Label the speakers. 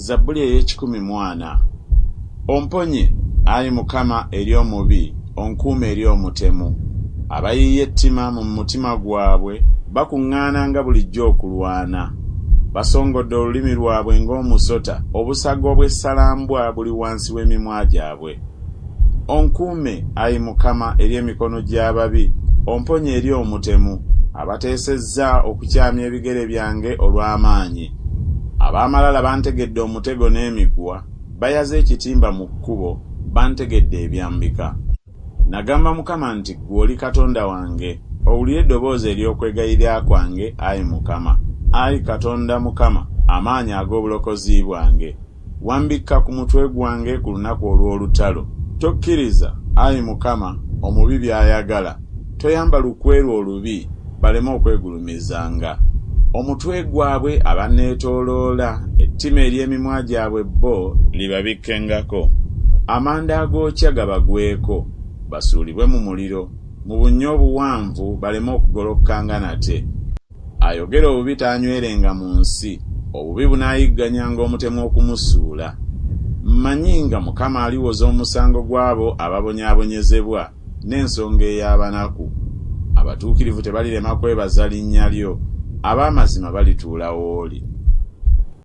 Speaker 1: Zabbuli ey'ekikumi-40. Omponye, Ayi Mukama, eri omubi, onkuume eri omutemu. Abayiiya ettima mu mutima gwabwe bakuŋŋaananga bulijjo okulwana. Basongodde olulimi lwabwe ng'omusota, obusago obw'essalambwa buli wansi w'emimwa gyabwe. Onkuume, Ayi Mukama, eri emikono gy'ababi, omponye eri omutemu, abateesezza okukyamya ebigere byange olw'amaanyi. Ab'amalala bantegedde omutego n'emiguwa, bayaze ekitimba mu kkubo, bantegedde ebyambika. Nagamba Mukama nti, ggwe oli Katonda wange, owulire eddoboozi ery'okwegayirira kwange, Ayi Mukama. Ayi Katonda Mukama, amaanyi ag'obulokozi bwange. Wambikka ku mutwe gwange ku lunaku olw'olutalo. Tokkiriza, Ayi Mukama, omubi by'ayagala. Toyamba lukweru olubi, baleme okwegulumizanga. Omutwe gwabwe abanneetooloola, ettima ery'emimwa gyabwe bo libabikkengako. Amanda agookya gabagweko, basuulibwe mu muliro, mu bunnya obuwanvu baleme okugolokkanga nate. Ayogera obubi taanywerenga mu nsi, obubi bunaayigganyanga omutemu okumusuula. Mmanyi nga Mukama aliwoza omusango gw'abo ababonyaabonyezebwa n'ensonga ey'abanaku. Abatuukirivu tebalirema kwebaza linnya lyo, ab'amazima balituula w'oli.